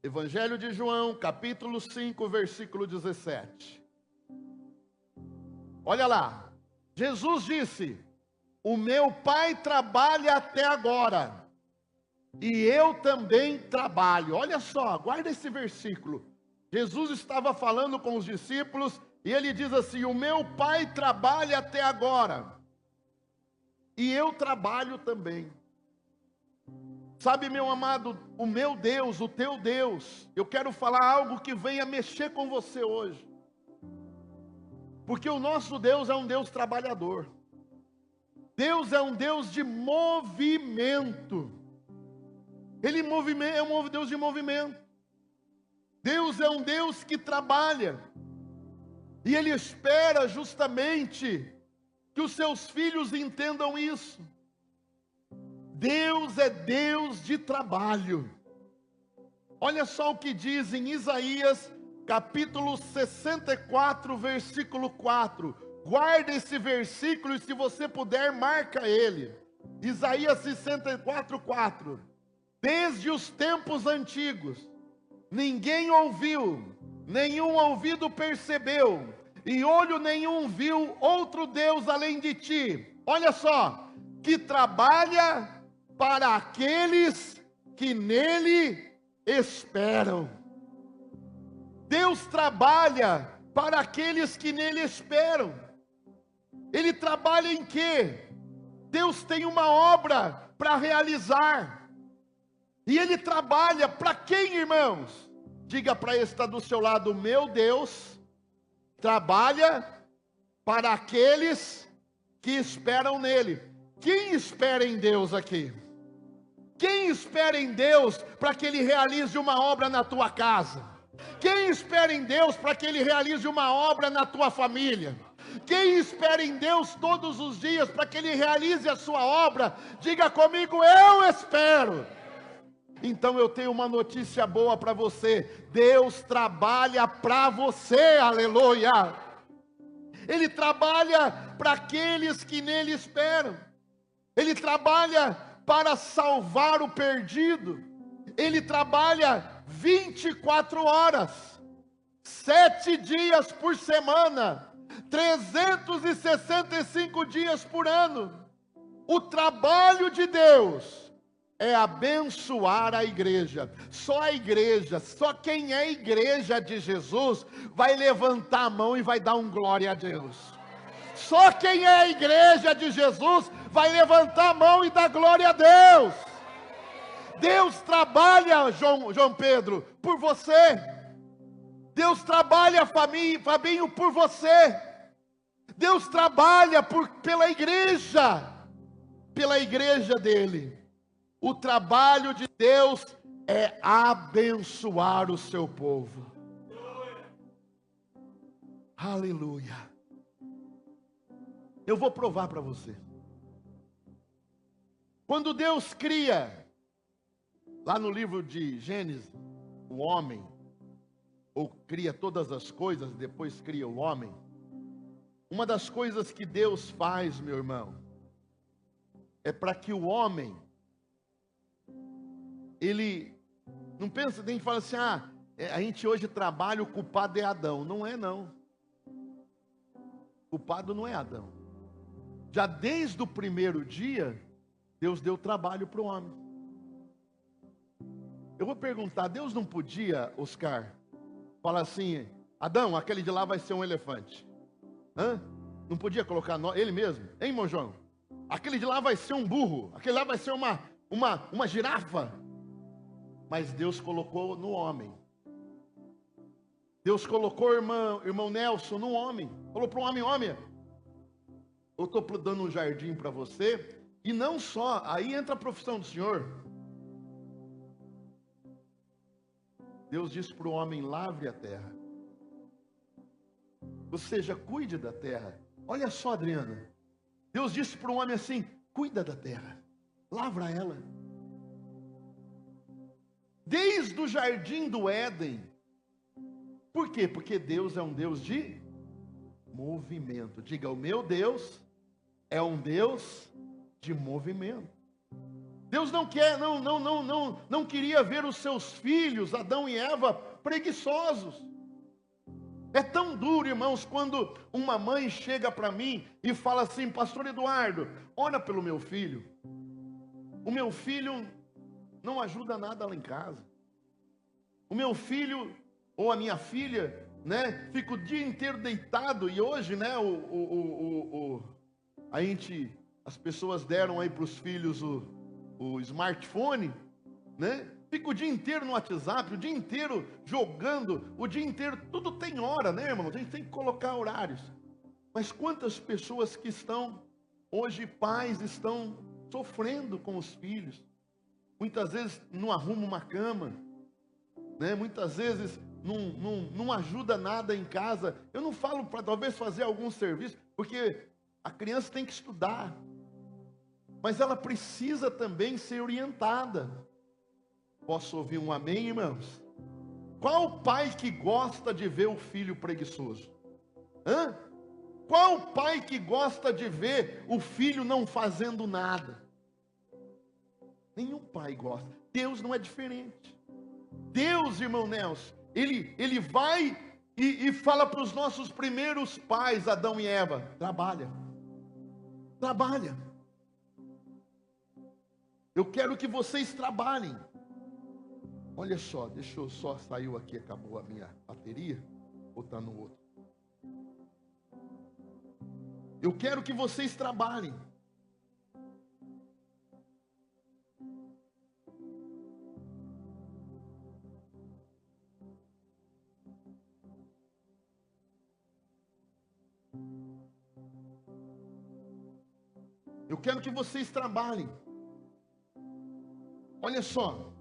Evangelho de João, capítulo 5, versículo 17. Olha lá. Jesus disse: o meu Pai trabalha até agora, e eu também trabalho. Olha só, guarda esse versículo. Jesus estava falando com os discípulos, e ele diz assim: o meu Pai trabalha até agora, e eu trabalho também. Sabe, meu amado, o meu Deus, o teu Deus, eu quero falar algo que venha mexer com você hoje. Porque o nosso Deus é um Deus trabalhador. Deus é um Deus de movimento. Ele é um Deus de movimento. Deus é um Deus que trabalha. E Ele espera justamente que os seus filhos entendam isso. Deus é Deus de trabalho. Olha só o que diz em Isaías, capítulo 64, versículo 4. Guarda esse versículo e, se você puder, marca ele. Isaías 64, 4. Desde os tempos antigos, ninguém ouviu, nenhum ouvido percebeu, e olho nenhum viu outro Deus além de ti. Olha só, que trabalha para aqueles que nele esperam. Deus trabalha para aqueles que nele esperam. Ele trabalha em quê? Deus tem uma obra para realizar. E Ele trabalha para quem, irmãos? Diga para esse que está do seu lado: meu Deus trabalha para aqueles que esperam nele. Quem espera em Deus aqui? Quem espera em Deus para que Ele realize uma obra na tua casa? Quem espera em Deus para que Ele realize uma obra na tua família? Quem espera em Deus todos os dias para que Ele realize a sua obra? Diga comigo: eu espero. Então eu tenho uma notícia boa para você: Deus trabalha para você, aleluia. Ele trabalha para aqueles que nele esperam. Ele trabalha para salvar o perdido. Ele trabalha 24 horas, 7 dias por semana, 365 dias por ano. O trabalho de Deus é abençoar a igreja. Só a igreja, só quem é igreja de Jesus vai levantar a mão e vai dar um glória a Deus. Só quem é a igreja de Jesus vai levantar a mão e dar glória a Deus. Deus trabalha, João Pedro, por você. Deus trabalha, Fabinho, por você. Deus trabalha pela igreja dele. O trabalho de Deus é abençoar o seu povo. Aleluia. Eu vou provar para você. Quando Deus cria, lá no livro de Gênesis, o homem, ou cria todas as coisas, depois cria o homem. Uma das coisas que Deus faz, meu irmão, é para que o homem, ele não pensa, tem gente que fala assim: a gente hoje trabalha, o culpado é Adão. Não é, não. O culpado não é Adão. Já desde o primeiro dia, Deus deu trabalho para o homem. Eu vou perguntar: Deus não podia, Oscar, falar assim: Adão, aquele de lá vai ser um elefante? Não podia colocar ele mesmo? Hein, irmão João? Aquele de lá vai ser um burro, aquele lá vai ser uma girafa. Mas Deus colocou no homem. Deus colocou, irmão Nelson, no homem. Falou para o homem: homem, eu estou dando um jardim para você. E não só, aí entra a profissão do Senhor. Deus disse para o homem: lavre a terra. Ou seja, cuide da terra. Olha só, Adriana. Deus disse para o homem assim: cuida da terra, lavra ela. Desde o jardim do Éden. Por quê? Porque Deus é um Deus de movimento. Diga: o meu Deus é um Deus de movimento. Deus não queria ver os seus filhos, Adão e Eva, preguiçosos. É tão duro, irmãos, quando uma mãe chega para mim e fala assim: pastor Eduardo, ora pelo meu filho. O meu filho não ajuda nada lá em casa. O meu filho ou a minha filha, né, fica o dia inteiro deitado. E hoje, né, as pessoas deram aí para os filhos o smartphone, né? Fica o dia inteiro no WhatsApp, o dia inteiro jogando, o dia inteiro, tudo tem hora, né, irmão? A gente tem que colocar horários. Mas quantas pessoas que estão, hoje pais estão sofrendo com os filhos. Muitas vezes não arruma uma cama, né? Muitas vezes não ajuda nada em casa. Eu não falo para talvez fazer algum serviço, porque a criança tem que estudar. Mas ela precisa também ser orientada. Posso ouvir um amém, irmãos? Qual pai que gosta de ver o filho preguiçoso? Hã? Qual pai que gosta de ver o filho não fazendo nada? Nenhum pai gosta. Deus não é diferente. Deus, irmão Nelson, ele vai e fala para os nossos primeiros pais, Adão e Eva: trabalha. Trabalha. Eu quero que vocês trabalhem. Olha só, deixa eu só, saiu aqui, acabou a minha bateria, vou botar no outro. Eu quero que vocês trabalhem. Eu quero que vocês trabalhem. Olha só,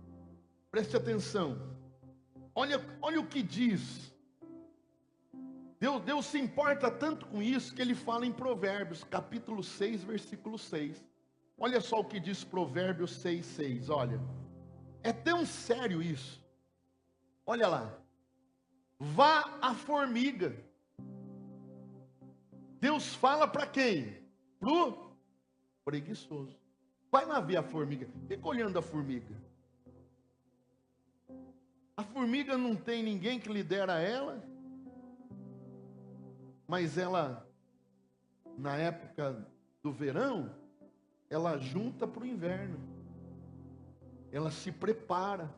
preste atenção. Olha o que diz. Deus se importa tanto com isso que ele fala em Provérbios, capítulo 6, versículo 6. Olha só o que diz Provérbios 6, 6. Olha, é tão sério isso. Olha lá. Vá a formiga. Deus fala para quem? Pro preguiçoso. Vai lá ver a formiga. Fica olhando a formiga. A formiga não tem ninguém que lidera ela. Mas ela, na época do verão, ela junta para o inverno. Ela se prepara.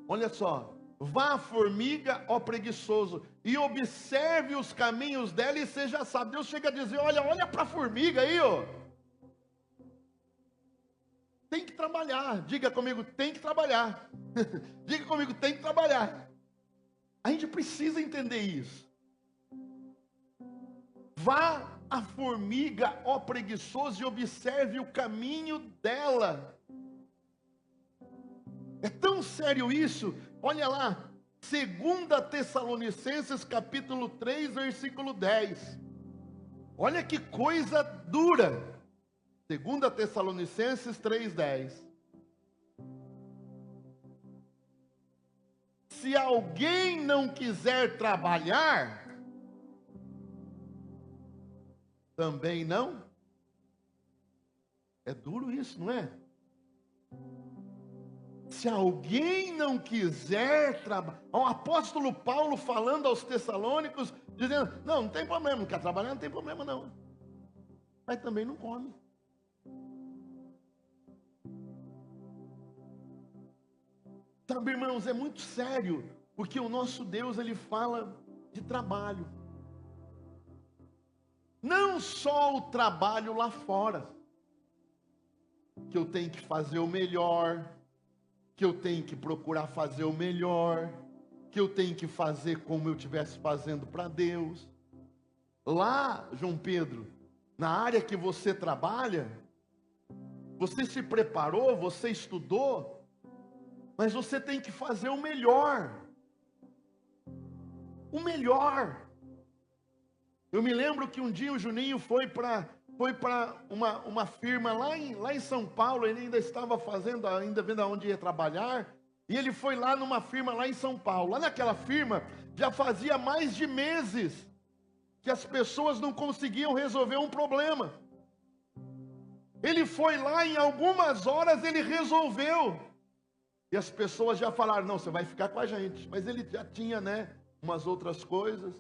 Olha só. Vá a formiga, ó preguiçoso, e observe os caminhos dela e seja sábio. Deus chega a dizer: olha para a formiga aí, ó. Tem que trabalhar. Diga comigo, tem que trabalhar. Diga comigo, tem que trabalhar. A gente precisa entender isso. Vá a formiga, ó preguiçoso, e observe o caminho dela. É tão sério isso. Olha lá, 2 Tessalonicenses capítulo 3, versículo 10. Olha que coisa dura. 2 Tessalonicenses 3, 10. Se alguém não quiser trabalhar, também não. É duro isso, não é? Se alguém não quiser trabalhar, o apóstolo Paulo falando aos Tessalônicos, dizendo: não tem problema, não quer trabalhar, não tem problema não. Mas também não come. Sabe, irmãos, é muito sério, porque o nosso Deus, ele fala de trabalho. Não só o trabalho lá fora, que eu tenho que fazer o melhor, que eu tenho que procurar fazer o melhor, que eu tenho que fazer como eu estivesse fazendo para Deus. Lá, João Pedro, na área que você trabalha, você se preparou, você estudou, mas você tem que fazer o melhor. O melhor. Eu me lembro que um dia o Juninho foi para uma firma lá em São Paulo. Ele ainda estava ainda vendo aonde ia trabalhar. E ele foi lá numa firma lá em São Paulo. Lá naquela firma, já fazia mais de meses que as pessoas não conseguiam resolver um problema. Ele foi lá, em algumas horas ele resolveu. E as pessoas já falaram, não, você vai ficar com a gente. Mas ele já tinha, umas outras coisas.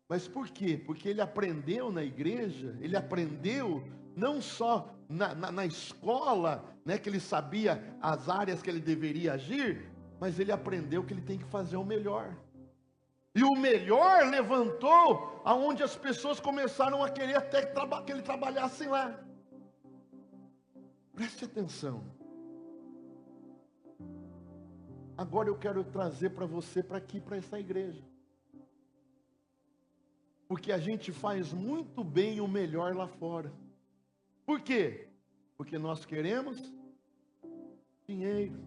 Mas por quê? Porque ele aprendeu na igreja, ele aprendeu não só na escola, que ele sabia as áreas que ele deveria agir, mas ele aprendeu que ele tem que fazer o melhor. E o melhor levantou aonde as pessoas começaram a querer até que ele trabalhasse lá. Preste atenção. Agora eu quero trazer para você, para aqui, para essa igreja. Porque a gente faz muito bem o melhor lá fora. Por quê? Porque nós queremos dinheiro.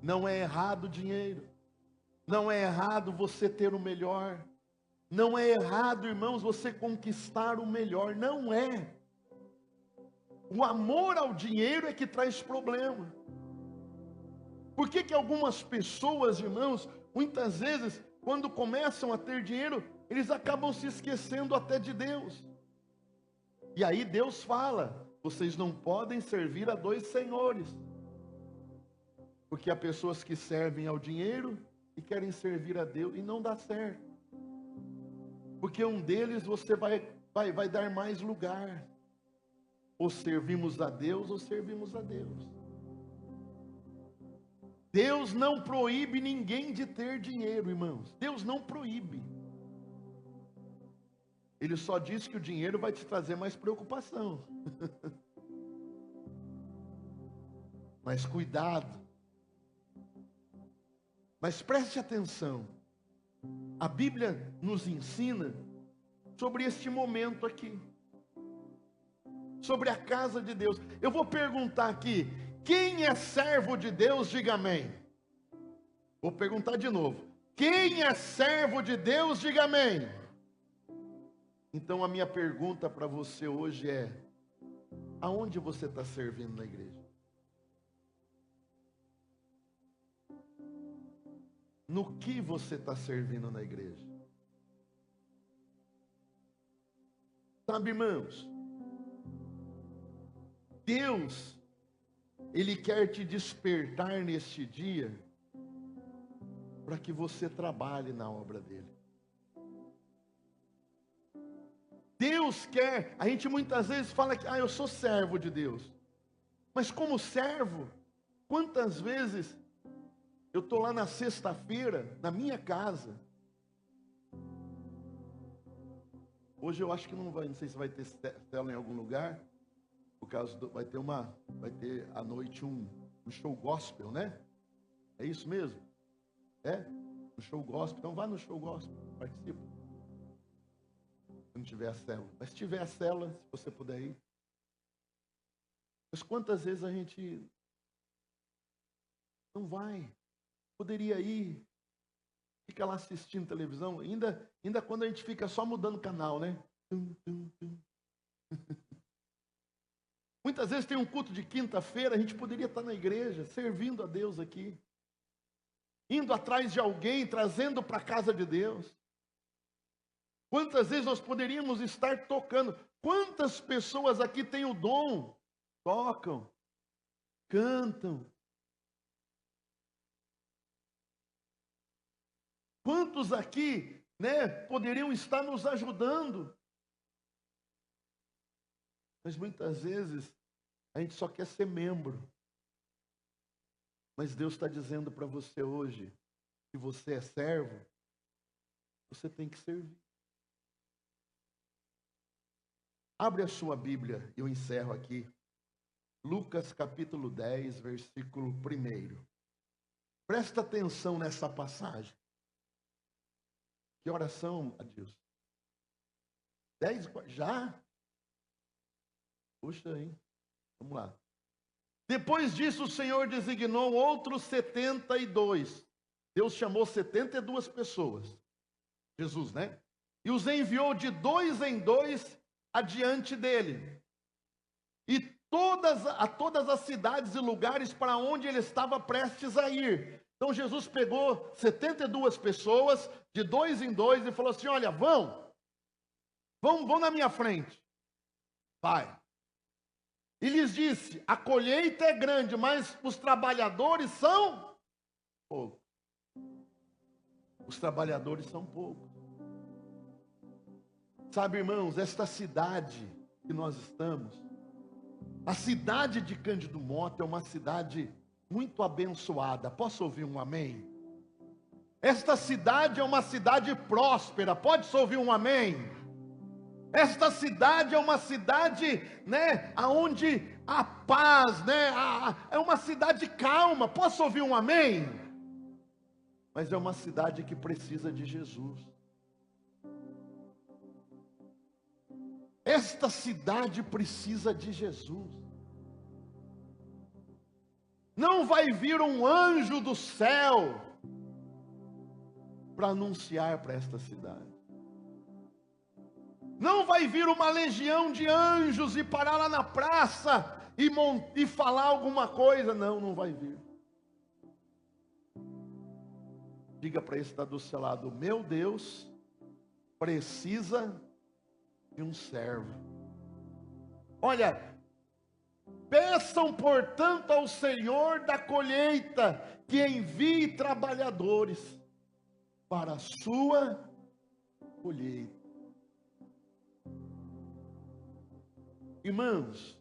Não é errado dinheiro. Não é errado você ter o melhor. Não é errado, irmãos, você conquistar o melhor. Não é. O amor ao dinheiro é que traz problema. Por que que algumas pessoas, irmãos, muitas vezes, quando começam a ter dinheiro, eles acabam se esquecendo até de Deus? E aí Deus fala, vocês não podem servir a dois senhores. Porque há pessoas que servem ao dinheiro e querem servir a Deus, e não dá certo. Porque um deles você vai dar mais lugar. Ou servimos a Deus, ou servimos a Deus. Deus não proíbe ninguém de ter dinheiro, irmãos. Deus não proíbe. Ele só diz que o dinheiro vai te trazer mais preocupação. Mas cuidado. Mas preste atenção. A Bíblia nos ensina sobre este momento aqui. Sobre a casa de Deus. Eu vou perguntar aqui. Quem é servo de Deus, diga amém. Vou perguntar de novo. Quem é servo de Deus, diga amém. Então a minha pergunta para você hoje é: aonde você está servindo na igreja? No que você está servindo na igreja? Sabe, irmãos, Deus, Ele quer te despertar neste dia, para que você trabalhe na obra dEle. Deus quer, a gente muitas vezes fala que, eu sou servo de Deus. Mas como servo, quantas vezes eu estou lá na sexta-feira, na minha casa. Hoje eu acho que não sei se vai ter célula em algum lugar. Por causa vai ter à noite um show gospel, né? É isso mesmo? É? Um show gospel. Então vá no show gospel, participa. Se não tiver a célula. Mas se tiver a célula, se você puder ir. Mas quantas vezes a gente não vai? Poderia ir, fica lá assistindo televisão, ainda quando a gente fica só mudando canal, né? Muitas vezes tem um culto de quinta-feira, a gente poderia estar na igreja, servindo a Deus aqui, indo atrás de alguém, trazendo para a casa de Deus. Quantas vezes nós poderíamos estar tocando? Quantas pessoas aqui têm o dom? Tocam, cantam. Quantos aqui, poderiam estar nos ajudando? Mas muitas vezes a gente só quer ser membro. Mas Deus está dizendo para você hoje, que você é servo, você tem que servir. Abre a sua Bíblia, eu encerro aqui. Lucas capítulo 10, versículo 1. Presta atenção nessa passagem. Que oração, Adilson? 10, já? Puxa aí, vamos lá. Depois disso o Senhor designou outros 72. Deus chamou 72 pessoas. Jesus, E os enviou de 2 em 2 adiante dele. E a todas as cidades e lugares para onde ele estava prestes a ir. Então Jesus pegou 72 pessoas, de 2 em 2, e falou assim: olha, vão na minha frente. Vai. E lhes disse: a colheita é grande, mas os trabalhadores são poucos. Os trabalhadores são poucos. Sabe, irmãos, esta cidade que nós estamos, a cidade de Cândido Mota é uma cidade muito abençoada. Posso ouvir um amém? Esta cidade é uma cidade próspera. Pode-se ouvir um amém? Esta cidade é uma cidade, né, aonde há paz, né, é uma cidade calma. Posso ouvir um amém? Mas é uma cidade que precisa de Jesus. Esta cidade precisa de Jesus. Não vai vir um anjo do céu para anunciar para esta cidade. Não vai vir uma legião de anjos e parar lá na praça e falar alguma coisa. Não, não vai vir. Diga para esse que está do seu lado: meu Deus precisa de um servo. Olha, peçam portanto ao Senhor da colheita que envie trabalhadores para a sua colheita. Irmãos,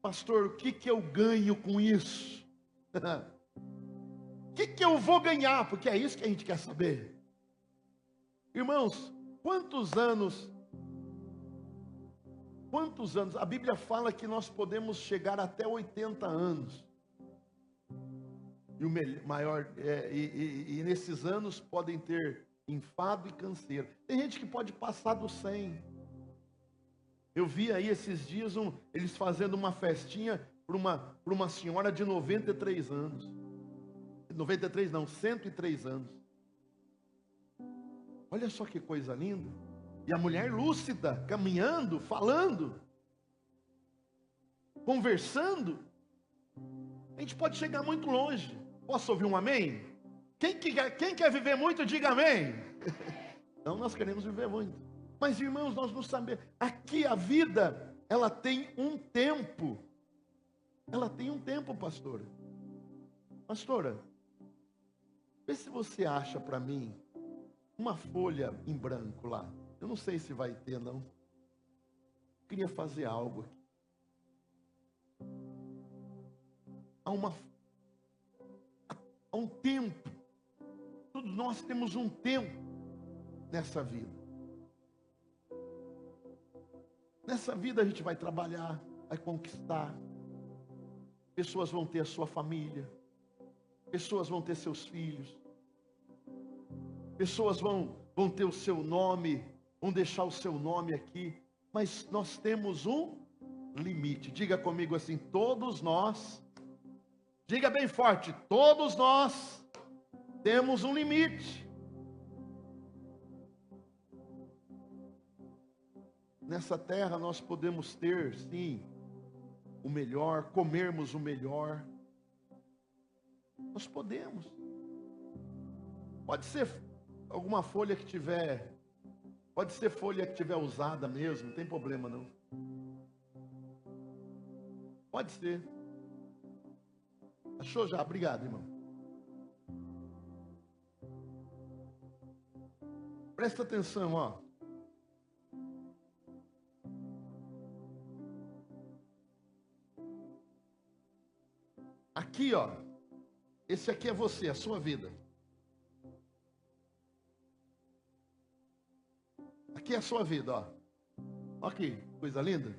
pastor, o que eu ganho com isso? O que eu vou ganhar? Porque é isso que a gente quer saber. Irmãos, quantos anos, a Bíblia fala que nós podemos chegar até 80 anos. E o maior, e nesses anos podem ter enfado e canseira. Tem gente que pode passar dos 100. Eu vi aí esses dias eles fazendo uma festinha para uma senhora de 93 anos. 93 não, 103 anos. Olha só que coisa linda. E a mulher lúcida, caminhando, falando, conversando. A gente pode chegar muito longe. Posso ouvir um amém? Quem quer viver muito, diga amém. Não, nós queremos viver muito. Mas, irmãos, nós não sabemos. Aqui a vida, ela tem um tempo. Ela tem um tempo, pastora. Pastora, vê se você acha para mim uma folha em branco lá. Eu não sei se vai ter, não. Eu queria fazer algo aqui. Há um tempo. Todos nós temos um tempo nessa vida. Nessa vida a gente vai trabalhar, vai conquistar. Pessoas vão ter a sua família. Pessoas vão ter seus filhos. Pessoas vão ter o seu nome, vão deixar o seu nome aqui. Mas nós temos um limite. Diga comigo assim: todos nós, diga bem forte, todos nós temos um limite. Nessa terra nós podemos ter, sim, o melhor, comermos o melhor. Nós podemos. Pode ser alguma folha que tiver, pode ser folha que tiver usada mesmo, não tem problema não. Pode ser. Achou já? Obrigado, irmão. Presta atenção, ó. Aqui, ó. Esse aqui é você, a sua vida. Aqui é a sua vida, ó. Olha aqui, coisa linda.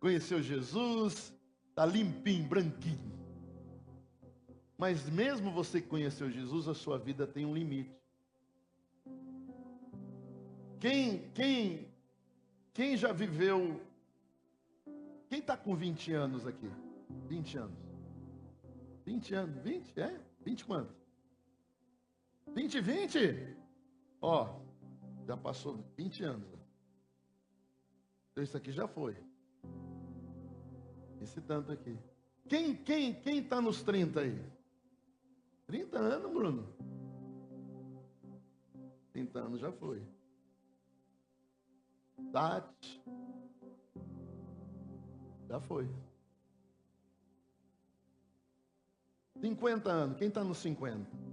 Conheceu Jesus, tá limpinho, branquinho. Mas mesmo você que conheceu Jesus, a sua vida tem um limite. Quem já viveu? Quem está com 20 anos aqui? 20 anos. 20 anos, 20? É? 20 quanto? 20? Ó, já passou 20 anos. Então isso aqui já foi. Esse tanto aqui. Quem está nos 30 aí? 30 anos, Bruno? 30 anos já foi. Tati. Já foi. 50 anos. Quem está nos 50?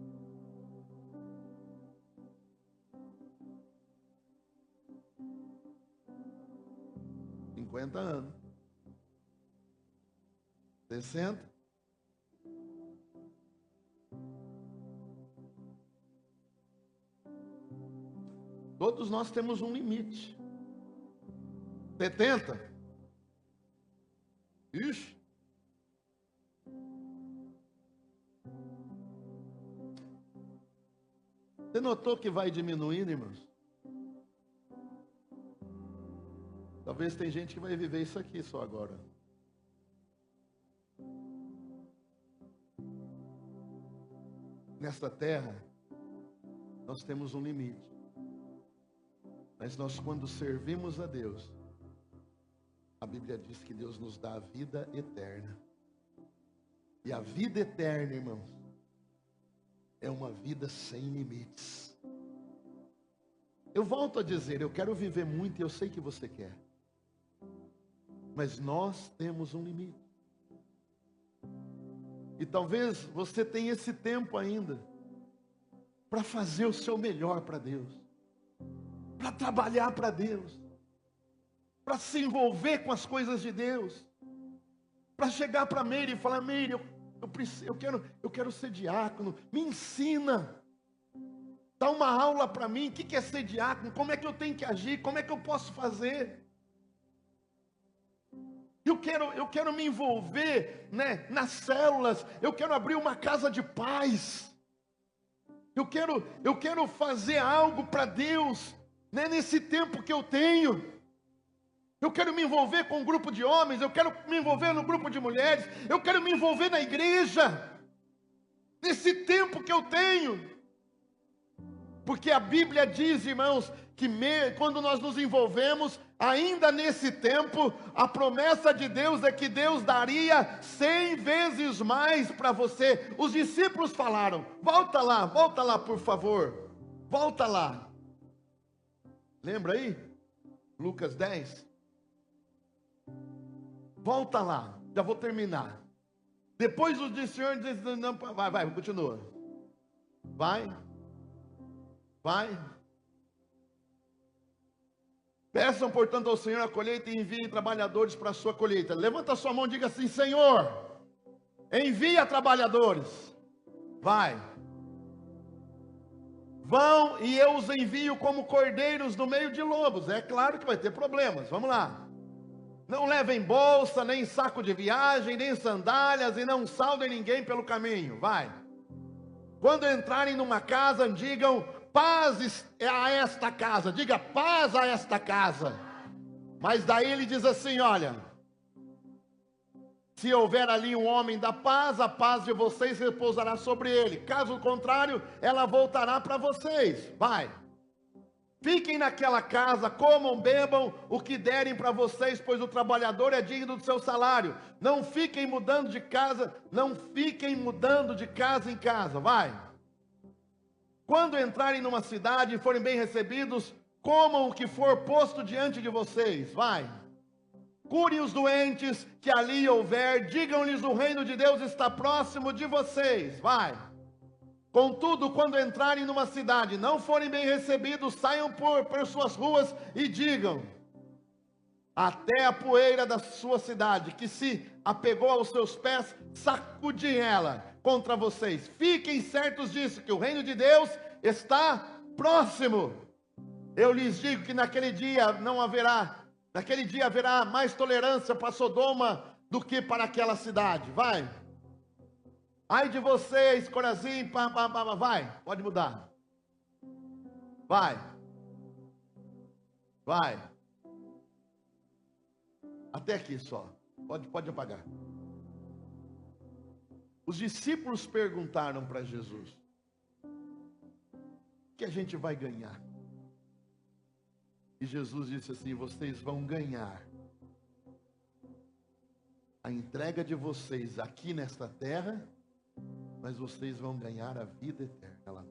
anos. 60. Todos nós temos um limite. 70. Ixi. Você notou que vai diminuindo, irmãos? Talvez tem gente que vai viver isso aqui só agora. Nesta terra, nós temos um limite. Mas nós, quando servimos a Deus, a Bíblia diz que Deus nos dá a vida eterna. E a vida eterna, irmãos, é uma vida sem limites. Eu volto a dizer, eu quero viver muito e eu sei que você quer. Mas nós temos um limite. E talvez você tenha esse tempo ainda para fazer o seu melhor para Deus, para trabalhar para Deus, para se envolver com as coisas de Deus, para chegar para Meire e falar: Meire, eu quero ser diácono, me ensina, dá uma aula para mim, o que é ser diácono, como é que eu tenho que agir, como é que eu posso fazer. Eu quero me envolver, né, nas células. Eu quero abrir uma casa de paz. Eu quero fazer algo para Deus, né, nesse tempo que eu tenho. Eu quero me envolver com um grupo de homens. Eu quero me envolver no grupo de mulheres. Eu quero me envolver na igreja, nesse tempo que eu tenho. Porque a Bíblia diz, irmãos, que quando nós nos envolvemos, ainda nesse tempo, a promessa de Deus é que Deus daria 100 vezes mais para você. Os discípulos falaram: volta lá, por favor. Volta lá. Lembra aí? Lucas 10. Volta lá, já vou terminar. Depois os discípulos dizem: não, vai, continua. Vai. Peçam, portanto, ao Senhor a colheita e enviem trabalhadores para a sua colheita. Levanta a sua mão e diga assim: Senhor, envia trabalhadores. Vai. Vão e eu os envio como cordeiros no meio de lobos. É claro que vai ter problemas. Vamos lá. Não levem bolsa, nem saco de viagem, nem sandálias, e não saudem ninguém pelo caminho. Vai. Quando entrarem numa casa, digam: paz a esta casa. Diga: paz a esta casa. Mas daí ele diz assim: olha, se houver ali um homem da paz, a paz de vocês repousará sobre ele. Caso contrário, ela voltará para vocês. Vai. Fiquem naquela casa, comam, bebam o que derem para vocês, pois o trabalhador é digno do seu salário. Não fiquem mudando de casa em casa. Vai. Quando entrarem numa cidade e forem bem recebidos, comam o que for posto diante de vocês. Vai. Curem os doentes que ali houver, digam-lhes: o reino de Deus está próximo de vocês. Vai. Contudo, quando entrarem numa cidade, não forem bem recebidos, saiam por suas ruas e digam: até a poeira da sua cidade, que se apegou aos seus pés, sacudem ela contra vocês. Fiquem certos disso, que o reino de Deus está próximo. Eu lhes digo que naquele dia haverá mais tolerância para Sodoma do que para aquela cidade. Vai. Ai de vocês, Corazim, vai, pode mudar. Vai. Até aqui só, pode apagar. Os discípulos perguntaram para Jesus: o que a gente vai ganhar? E Jesus disse assim: vocês vão ganhar a entrega de vocês aqui nesta terra, mas vocês vão ganhar a vida eterna lá